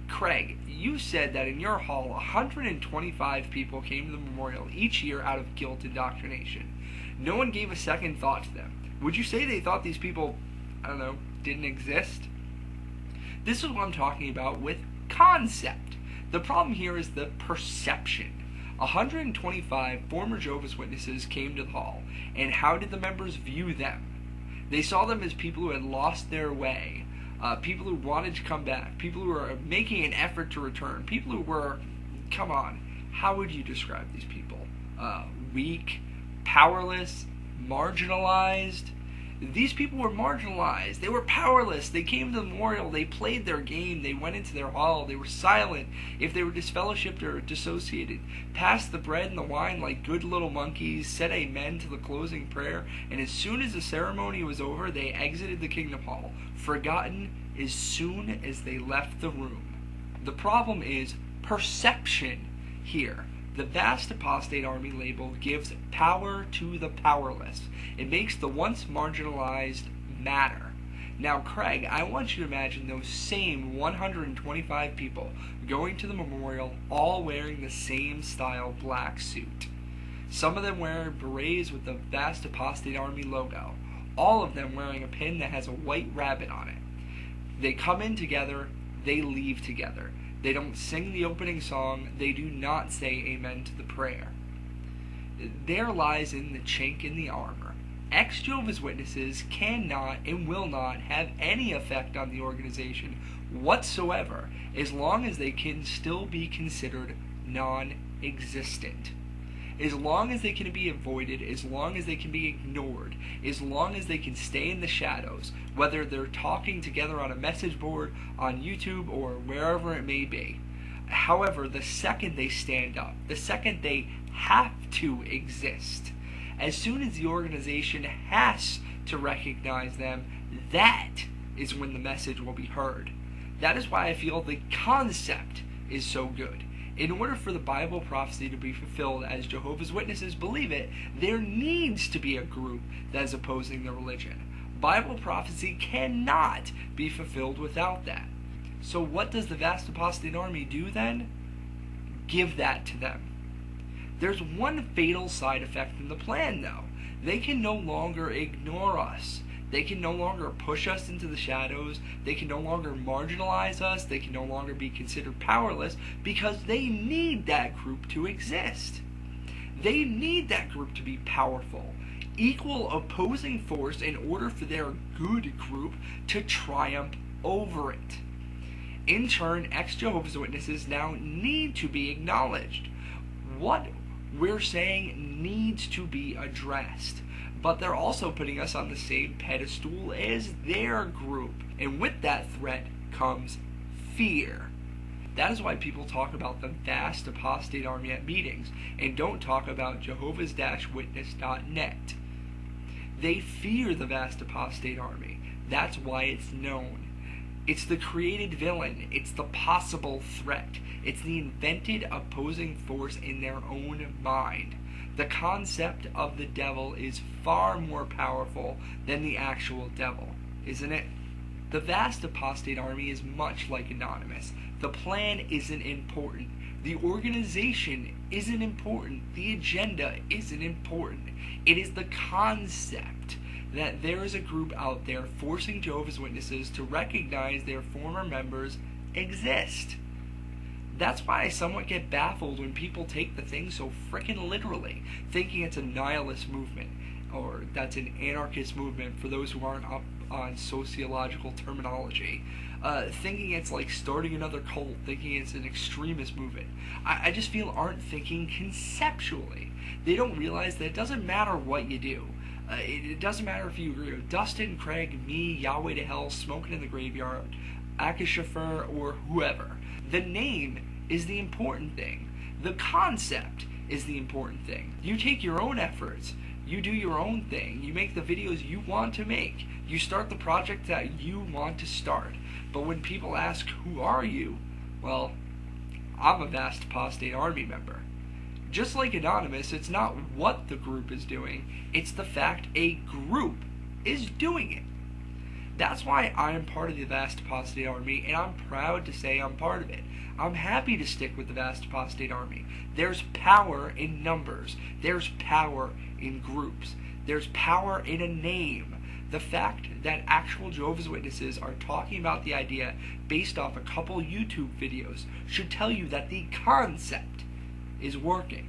Craig, you said that in your hall 125 people came to the memorial each year out of guilt indoctrination. No one gave a second thought to them. Would you say they thought these people, I don't know, didn't exist? This is what I'm talking about with concept. The problem here is the perception. 125 former Jehovah's Witnesses came to the hall, and how did the members view them? They saw them as people who had lost their way, people who wanted to come back, people who were making an effort to return, people who were, come on, how would you describe these people? Weak, powerless, marginalized. These people were marginalized. They were powerless. They came to the memorial. They played their game. They went into their hall. They were silent. If they were disfellowshipped or dissociated, passed the bread and the wine like good little monkeys, said amen to the closing prayer, and as soon as the ceremony was over, they exited the kingdom hall, forgotten as soon as they left the room. The problem is perception here. The Vast Apostate Army label gives power to the powerless. It makes the once marginalized matter. Now, Craig, I want you to imagine those same 125 people going to the memorial, all wearing the same style black suit. Some of them wearing berets with the Vast Apostate Army logo. All of them wearing a pin that has a white rabbit on it. They come in together, they leave together. They don't sing the opening song. They do not say amen to the prayer. There lies in the chink in the armor. Ex-Jehovah's Witnesses cannot and will not have any effect on the organization whatsoever as long as they can still be considered non-existent. As long as they can be avoided, as long as they can be ignored, as long as they can stay in the shadows, whether they're talking together on a message board, on YouTube, or wherever it may be. However, the second they stand up, the second they have to exist, as soon as the organization has to recognize them, that is when the message will be heard. That is why I feel the concept is so good. In order for the Bible prophecy to be fulfilled as Jehovah's Witnesses believe it, there needs to be a group that is opposing the religion. Bible prophecy cannot be fulfilled without that. So what does the Vast Apostate Army do then? Give that to them. There's one fatal side effect in the plan, though. They can no longer ignore us. They can no longer push us into the shadows. They can no longer marginalize us. They can no longer be considered powerless because they need that group to exist. They need that group to be powerful. Equal opposing force in order for their good group to triumph over it. In turn, ex-Jehovah's Witnesses now need to be acknowledged. What we're saying needs to be addressed. But they're also putting us on the same pedestal as their group. And with that threat comes fear. That is why people talk about the Vast Apostate Army at meetings and don't talk about Jehovah's-Witness.net. They fear the Vast Apostate Army. That's why it's known. It's the created villain. It's the possible threat. It's the invented opposing force in their own mind. The concept of the devil is far more powerful than the actual devil, isn't it? The Vast Apostate Army is much like Anonymous. The plan isn't important. The organization isn't important. The agenda isn't important. It is the concept that there is a group out there forcing Jehovah's Witnesses to recognize their former members exist. That's why I somewhat get baffled when people take the thing so frickin' literally, thinking it's a nihilist movement, or that's an anarchist movement for those who aren't up on sociological terminology, thinking it's like starting another cult, thinking it's an extremist movement. I just feel aren't thinking conceptually. They don't realize that it doesn't matter what you do. It doesn't matter if you agree with Dustin, Craig, me, Yahweh to Hell, Smoking in the Graveyard, Akashafer, or whoever. The name is the important thing. The concept is the important thing. You take your own efforts. You do your own thing. You make the videos you want to make. You start the project that you want to start. But when people ask, who are you? Well, I'm a Vast Apostate Army member. Just like Anonymous, it's not what the group is doing. It's the fact a group is doing it. That's why I'm part of the Vast Apostate Army, and I'm proud to say I'm part of it. I'm happy to stick with the Vast Apostate Army. There's power in numbers. There's power in groups. There's power in a name. The fact that actual Jehovah's Witnesses are talking about the idea based off a couple YouTube videos should tell you that the concept is working.